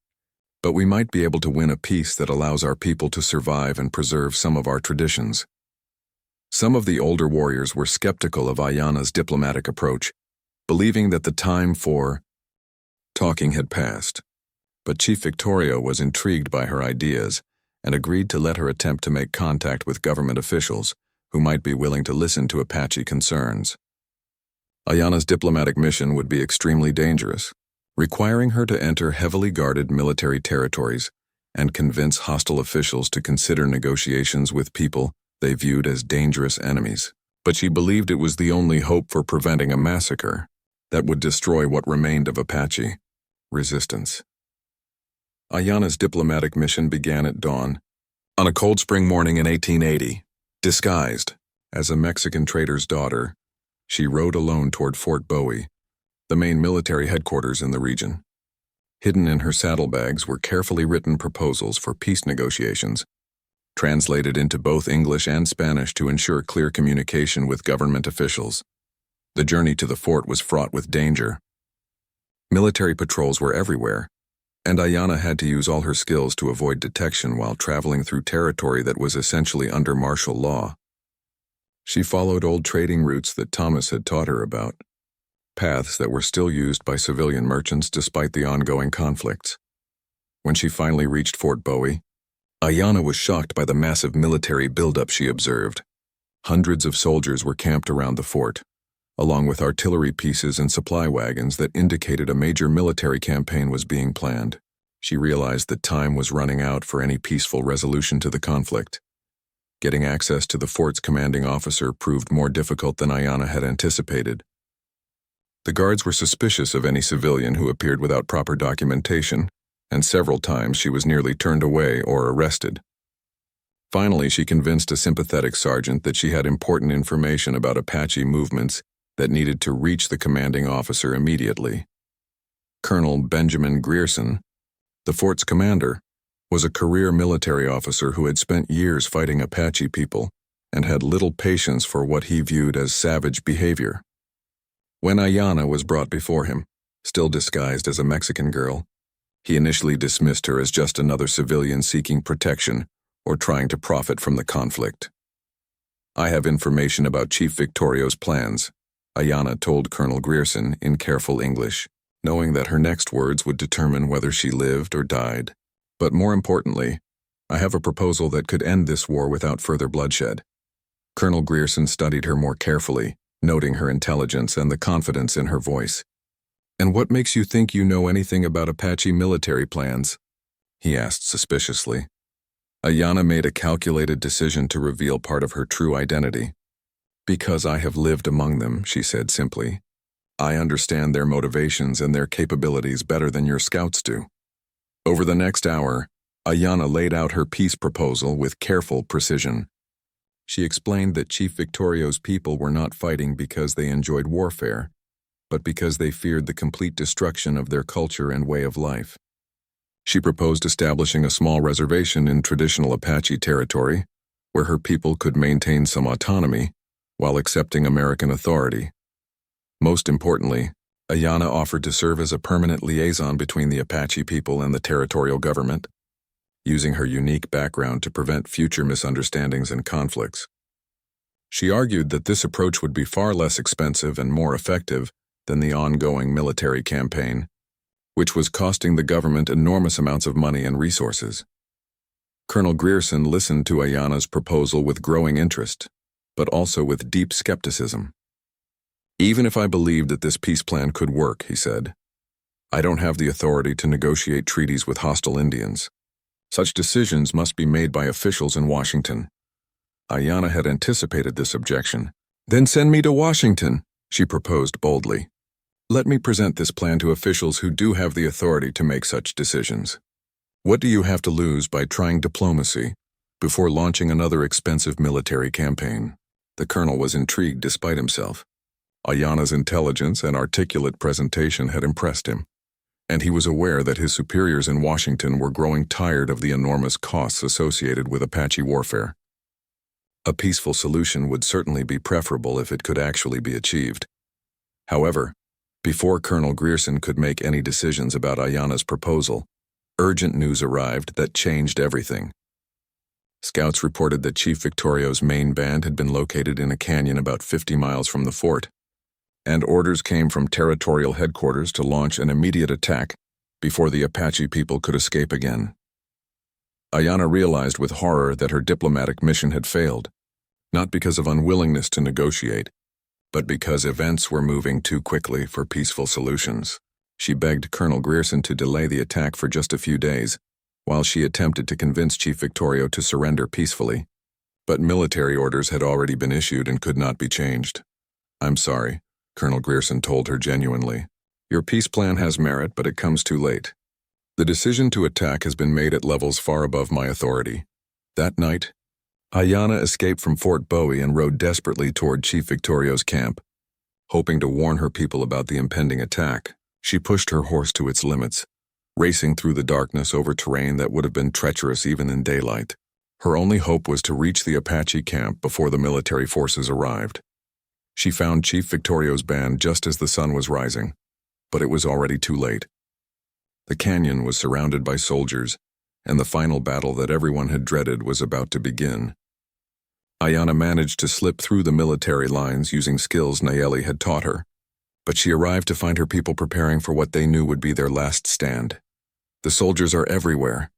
S1: But we might be able to win a peace that allows our people to survive and preserve some of our traditions. Some of the older warriors were skeptical of Ayana's diplomatic approach, believing that the time for talking had passed. But Chief Victorio was intrigued by her ideas and agreed to let her attempt to make contact with government officials who might be willing to listen to Apache concerns. Ayana's diplomatic mission would be extremely dangerous, requiring her to enter heavily guarded military territories and convince hostile officials to consider negotiations with people they viewed as dangerous enemies. But she believed it was the only hope for preventing a massacre that would destroy what remained of Apache resistance. Ayana's diplomatic mission began at dawn, on a cold spring morning in 1880. Disguised as a Mexican trader's daughter, she rode alone toward Fort Bowie, the main military headquarters in the region. Hidden in her saddlebags were carefully written proposals for peace negotiations, translated into both English and Spanish to ensure clear communication with government officials. The journey to the fort was fraught with danger. Military patrols were everywhere, and Ayana had to use all her skills to avoid detection while traveling through territory that was essentially under martial law. She followed old trading routes that Thomas had taught her about, paths that were still used by civilian merchants despite the ongoing conflicts. When she finally reached Fort Bowie, Ayana was shocked by the massive military buildup she observed. Hundreds of soldiers were camped around the fort, along with artillery pieces and supply wagons that indicated a major military campaign was being planned. She realized that time was running out for any peaceful resolution to the conflict. Getting access to the fort's commanding officer proved more difficult than Ayana had anticipated. The guards were suspicious of any civilian who appeared without proper documentation, and several times she was nearly turned away or arrested. Finally, she convinced a sympathetic sergeant that she had important information about Apache movements that needed to reach the commanding officer immediately. Colonel Benjamin Grierson, the fort's commander, was a career military officer who had spent years fighting Apache people and had little patience for what he viewed as savage behavior. When Ayana was brought before him, still disguised as a Mexican girl, he initially dismissed her as just another civilian seeking protection or trying to profit from the conflict. "I have information about Chief Victorio's plans," Ayana told Colonel Grierson in careful English, knowing that her next words would determine whether she lived or died. "But more importantly, I have a proposal that could end this war without further bloodshed." Colonel Grierson studied her more carefully, noting her intelligence and the confidence in her voice. "And what makes you think you know anything about Apache military plans?" he asked suspiciously. Ayana made a calculated decision to reveal part of her true identity. "Because I have lived among them," she said simply. "I understand their motivations and their capabilities better than your scouts do." Over the next hour, Ayana laid out her peace proposal with careful precision. She explained that Chief Victorio's people were not fighting because they enjoyed warfare, but because they feared the complete destruction of their culture and way of life. She proposed establishing a small reservation in traditional Apache territory, where her people could maintain some autonomy while accepting American authority. Most importantly, Ayana offered to serve as a permanent liaison between the Apache people and the territorial government, using her unique background to prevent future misunderstandings and conflicts. She argued that this approach would be far less expensive and more effective than the ongoing military campaign, which was costing the government enormous amounts of money and resources. Colonel Grierson listened to Ayana's proposal with growing interest, but also with deep skepticism. "Even if I believed that this peace plan could work," he said, "I don't have the authority to negotiate treaties with hostile Indians. Such decisions must be made by officials in Washington." Ayana had anticipated this objection. "Then send me to Washington," she proposed boldly. "Let me present this plan to officials who do have the authority to make such decisions. What do you have to lose by trying diplomacy before launching another expensive military campaign?" The colonel was intrigued despite himself. Ayana's intelligence and articulate presentation had impressed him, and he was aware that his superiors in Washington were growing tired of the enormous costs associated with Apache warfare. A peaceful solution would certainly be preferable if it could actually be achieved. However, before Colonel Grierson could make any decisions about Ayana's proposal, urgent news arrived that changed everything. Scouts reported that Chief Victorio's main band had been located in a canyon about 50 miles from the fort, and orders came from territorial headquarters to launch an immediate attack before the Apache people could escape again. Ayanna realized with horror that her diplomatic mission had failed, not because of unwillingness to negotiate, but because events were moving too quickly for peaceful solutions. She begged Colonel Grierson to delay the attack for just a few days, while she attempted to convince Chief Victorio to surrender peacefully. But military orders had already been issued and could not be changed. "I'm sorry," Colonel Grierson told her genuinely. "Your peace plan has merit, but it comes too late. The decision to attack has been made at levels far above my authority." That night, Ayanna escaped from Fort Bowie and rode desperately toward Chief Victorio's camp, hoping to warn her people about the impending attack. She pushed her horse to its limits, racing through the darkness over terrain that would have been treacherous even in daylight. Her only hope was to reach the Apache camp before the military forces arrived. She found Chief Victorio's band just as the sun was rising, but it was already too late. The canyon was surrounded by soldiers, and the final battle that everyone had dreaded was about to begin. Ayanna managed to slip through the military lines using skills Nayeli had taught her, but she arrived to find her people preparing for what they knew would be their last stand. "The soldiers are everywhere,"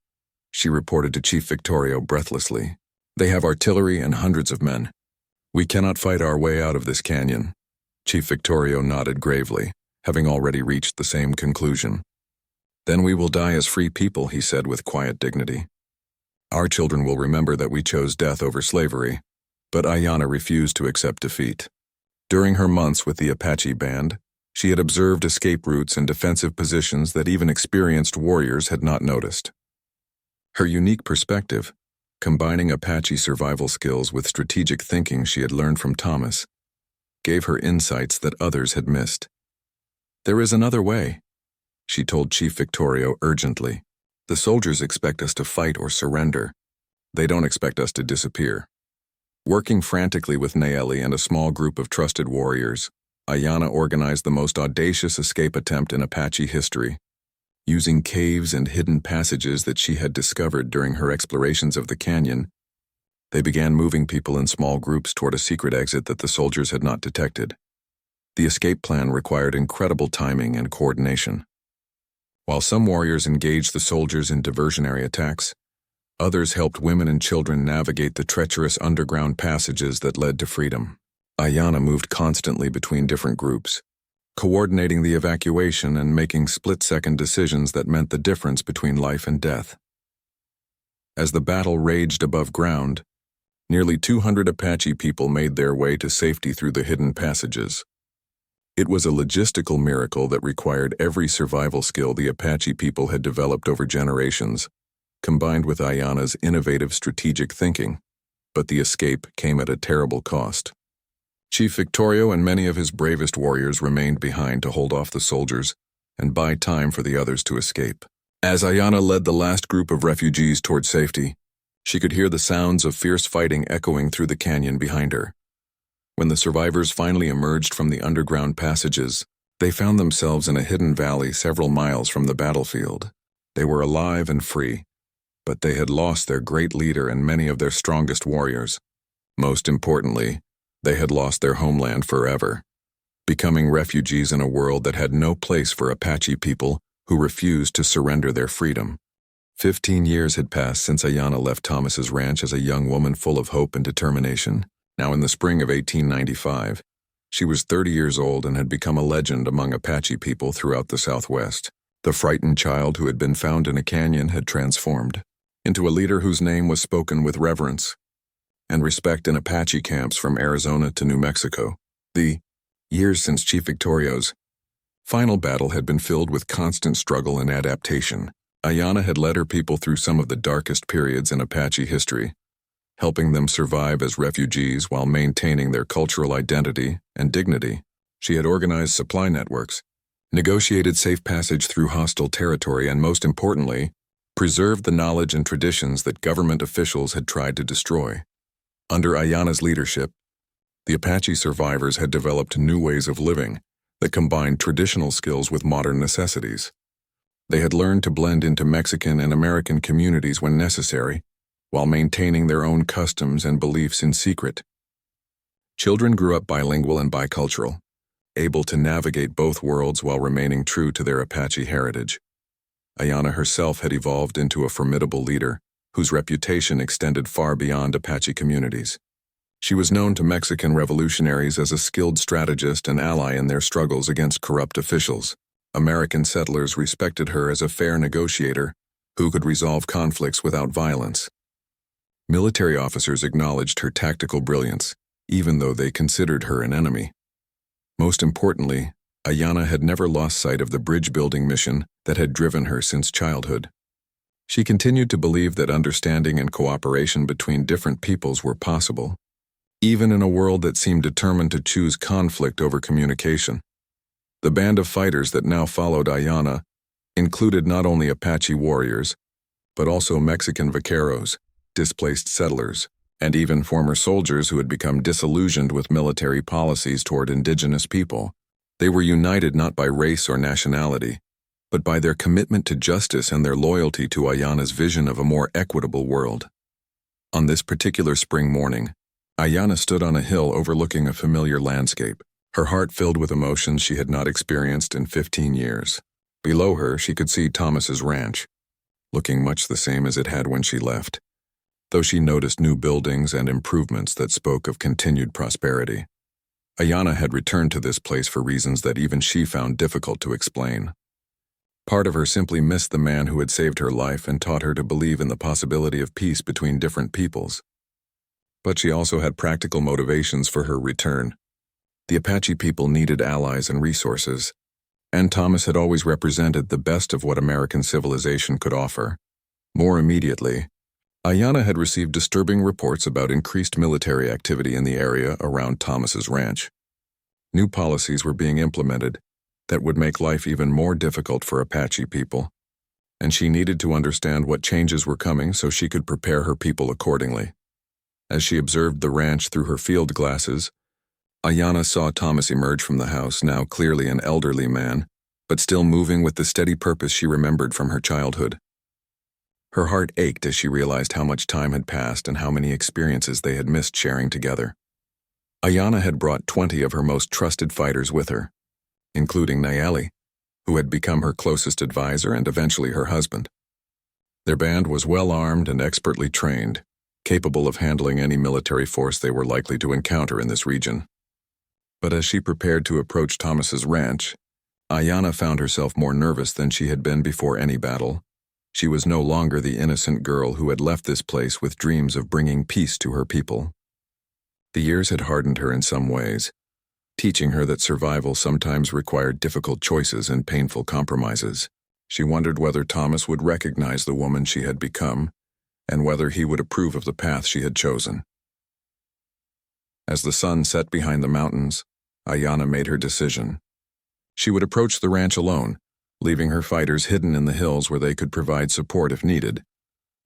S1: she reported to Chief Victorio breathlessly. "They have artillery and hundreds of men. We cannot fight our way out of this canyon." Chief Victorio nodded gravely, having already reached the same conclusion. "Then we will die as free people," he said with quiet dignity. "Our children will remember that we chose death over slavery." But Ayanna refused to accept defeat. During her months with the Apache band, she had observed escape routes and defensive positions that even experienced warriors had not noticed. Her unique perspective, combining Apache survival skills with strategic thinking she had learned from Thomas, gave her insights that others had missed. "There is another way," she told Chief Victorio urgently. "The soldiers expect us to fight or surrender. They don't expect us to disappear." Working frantically with Nayeli and a small group of trusted warriors, Ayanna organized the most audacious escape attempt in Apache history. Using caves and hidden passages that she had discovered during her explorations of the canyon, they began moving people in small groups toward a secret exit that the soldiers had not detected. The escape plan required incredible timing and coordination. While some warriors engaged the soldiers in diversionary attacks, others helped women and children navigate the treacherous underground passages that led to freedom. Ayanna moved constantly between different groups, coordinating the evacuation and making split-second decisions that meant the difference between life and death. As the battle raged above ground, nearly 200 Apache people made their way to safety through the hidden passages. It was a logistical miracle that required every survival skill the Apache people had developed over generations, combined with Ayanna's innovative strategic thinking, but the escape came at a terrible cost. Chief Victorio and many of his bravest warriors remained behind to hold off the soldiers and buy time for the others to escape. As Ayanna led the last group of refugees toward safety, she could hear the sounds of fierce fighting echoing through the canyon behind her. When the survivors finally emerged from the underground passages, they found themselves in a hidden valley several miles from the battlefield. They were alive and free, but they had lost their great leader and many of their strongest warriors. Most importantly, they had lost their homeland forever, becoming refugees in a world that had no place for Apache people who refused to surrender their freedom. 15 years had passed since Ayanna left Thomas's ranch as a young woman full of hope and determination. Now in the spring of 1895, she was 30 years old and had become a legend among Apache people throughout the Southwest. The frightened child who had been found in a canyon had transformed into a leader whose name was spoken with reverence and respect in Apache camps from Arizona to New Mexico. The years since Chief Victorio's final battle had been filled with constant struggle and adaptation. Ayanna had led her people through some of the darkest periods in Apache history, helping them survive as refugees while maintaining their cultural identity and dignity. She had organized supply networks, negotiated safe passage through hostile territory, and most importantly, preserved the knowledge and traditions that government officials had tried to destroy. Under Ayanna's leadership, the Apache survivors had developed new ways of living that combined traditional skills with modern necessities. They had learned to blend into Mexican and American communities when necessary, while maintaining their own customs and beliefs in secret. Children grew up bilingual and bicultural, able to navigate both worlds while remaining true to their Apache heritage. Ayanna herself had evolved into a formidable leader, whose reputation extended far beyond Apache communities. She was known to Mexican revolutionaries as a skilled strategist and ally in their struggles against corrupt officials. American settlers respected her as a fair negotiator who could resolve conflicts without violence. Military officers acknowledged her tactical brilliance, even though they considered her an enemy. Most importantly, Ayanna had never lost sight of the bridge-building mission that had driven her since childhood. She continued to believe that understanding and cooperation between different peoples were possible, even in a world that seemed determined to choose conflict over communication. The band of fighters that now followed Ayanna included not only Apache warriors, but also Mexican vaqueros, displaced settlers, and even former soldiers who had become disillusioned with military policies toward indigenous people. They were united not by race or nationality, but by their commitment to justice and their loyalty to Ayanna's vision of a more equitable world. On this particular spring morning, Ayanna stood on a hill overlooking a familiar landscape, her heart filled with emotions she had not experienced in 15 years. Below her, she could see Thomas's ranch, looking much the same as it had when she left, though she noticed new buildings and improvements that spoke of continued prosperity. Ayanna had returned to this place for reasons that even she found difficult to explain. Part of her simply missed the man who had saved her life and taught her to believe in the possibility of peace between different peoples. But she also had practical motivations for her return. The Apache people needed allies and resources, and Thomas had always represented the best of what American civilization could offer. More immediately, Ayanna had received disturbing reports about increased military activity in the area around Thomas's ranch. New policies were being implemented that would make life even more difficult for Apache people, and she needed to understand what changes were coming so she could prepare her people accordingly. As she observed the ranch through her field glasses, Ayanna saw Thomas emerge from the house, now clearly an elderly man, but still moving with the steady purpose she remembered from her childhood. Her heart ached as she realized how much time had passed and how many experiences they had missed sharing together. Ayanna had brought 20 of her most trusted fighters with her, including Nayeli, who had become her closest advisor and eventually her husband. Their band was well-armed and expertly trained, capable of handling any military force they were likely to encounter in this region. But as she prepared to approach Thomas's ranch, Ayanna found herself more nervous than she had been before any battle. She was no longer the innocent girl who had left this place with dreams of bringing peace to her people. The years had hardened her in some ways, teaching her that survival sometimes required difficult choices and painful compromises. She wondered whether Thomas would recognize the woman she had become, and whether he would approve of the path she had chosen. As the sun set behind the mountains, Ayanna made her decision. She would approach the ranch alone, leaving her fighters hidden in the hills where they could provide support if needed,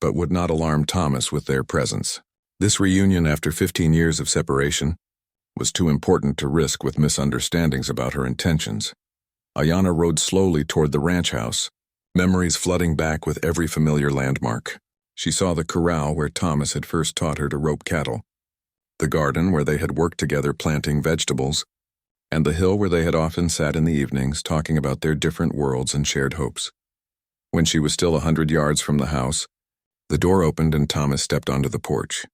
S1: but would not alarm Thomas with their presence. This reunion after 15 years of separation was too important to risk with misunderstandings about her intentions. Ayanna rode slowly toward the ranch house, memories flooding back with every familiar landmark. She saw the corral where Thomas had first taught her to rope cattle, the garden where they had worked together planting vegetables, and the hill where they had often sat in the evenings talking about their different worlds and shared hopes. When she was still 100 yards from the house, the door opened and Thomas stepped onto the porch.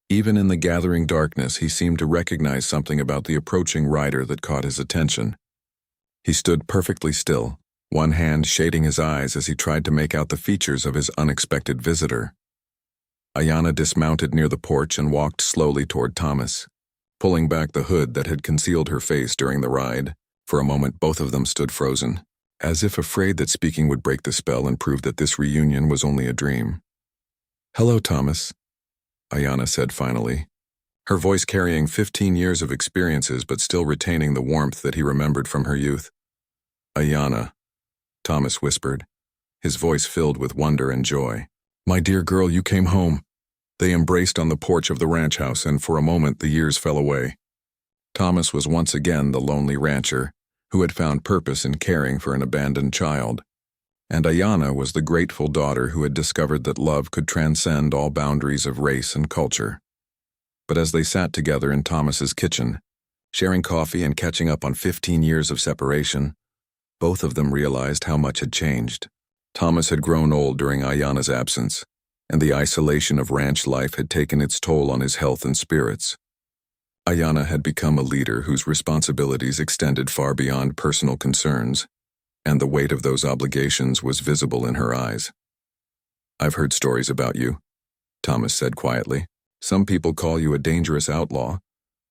S1: Even in the gathering darkness, he seemed to recognize something about the approaching rider that caught his attention. He stood perfectly still, one hand shading his eyes as he tried to make out the features of his unexpected visitor. Ayanna dismounted near the porch and walked slowly toward Thomas, pulling back the hood that had concealed her face during the ride. For a moment, both of them stood frozen, as if afraid that speaking would break the spell and prove that this reunion was only a dream. "Hello, Thomas," Ayanna said finally, her voice carrying 15 years of experiences but still retaining the warmth that he remembered from her youth. "Ayanna," Thomas whispered, his voice filled with wonder and joy. "My dear girl, you came home." They embraced on the porch of the ranch house, and for a moment the years fell away. Thomas was once again the lonely rancher, who had found purpose in caring for an abandoned child. And Ayanna was the grateful daughter who had discovered that love could transcend all boundaries of race and culture. But as they sat together in Thomas's kitchen, sharing coffee and catching up on 15 years of separation, both of them realized how much had changed. Thomas had grown old during Ayanna's absence, and the isolation of ranch life had taken its toll on his health and spirits. Ayanna had become a leader whose responsibilities extended far beyond personal concerns, and the weight of those obligations was visible in her eyes. "I've heard stories about you," Thomas said quietly. "Some people call you a dangerous outlaw,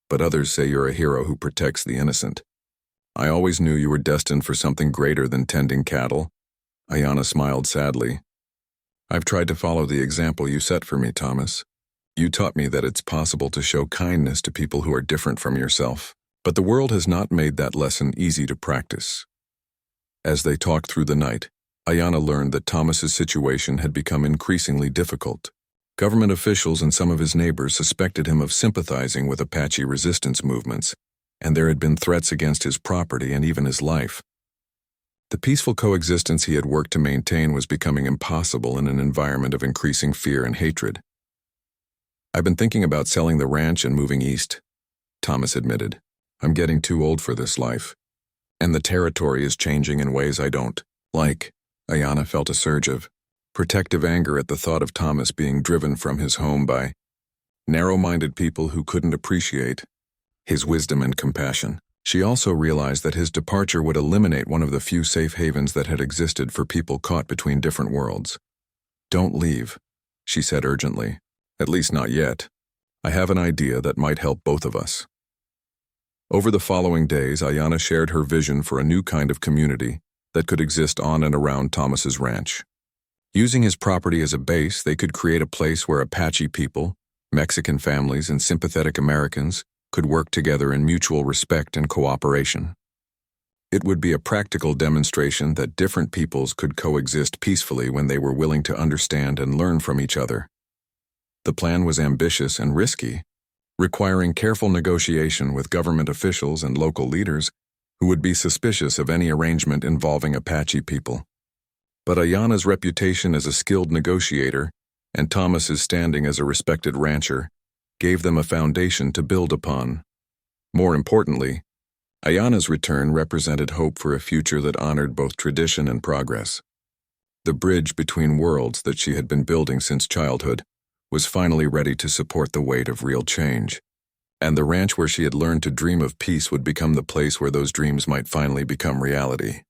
S1: but others say you're a hero who protects the innocent. I always knew you were destined for something greater than tending cattle." Ayanna smiled sadly. "I've tried to follow the example you set for me, Thomas. You taught me that it's possible to show kindness to people who are different from yourself, but the world has not made that lesson easy to practice." As they talked through the night, Ayanna learned that Thomas's situation had become increasingly difficult. Government officials and some of his neighbors suspected him of sympathizing with Apache resistance movements, and there had been threats against his property and even his life. The peaceful coexistence he had worked to maintain was becoming impossible in an environment of increasing fear and hatred. "I've been thinking about selling the ranch and moving east," Thomas admitted. "I'm getting too old for this life, and the territory is changing in ways I don't like." Ayanna felt a surge of protective anger at the thought of Thomas being driven from his home by narrow-minded people who couldn't appreciate his wisdom and compassion. She also realized that his departure would eliminate one of the few safe havens that had existed for people caught between different worlds. "Don't leave," she said urgently. "At least not yet. I have an idea that might help both of us." Over the following days, Ayanna shared her vision for a new kind of community that could exist on and around Thomas's ranch. Using his property as a base, they could create a place where Apache people, Mexican families, and sympathetic Americans could work together in mutual respect and cooperation. It would be a practical demonstration that different peoples could coexist peacefully when they were willing to understand and learn from each other. The plan was ambitious and risky, requiring careful negotiation with government officials and local leaders who would be suspicious of any arrangement involving Apache people. But Ayanna's reputation as a skilled negotiator and Thomas's standing as a respected rancher gave them a foundation to build upon. More importantly, Ayanna's return represented hope for a future that honored both tradition and progress. The bridge between worlds that she had been building since childhood was finally ready to support the weight of real change, and the ranch where she had learned to dream of peace would become the place where those dreams might finally become reality.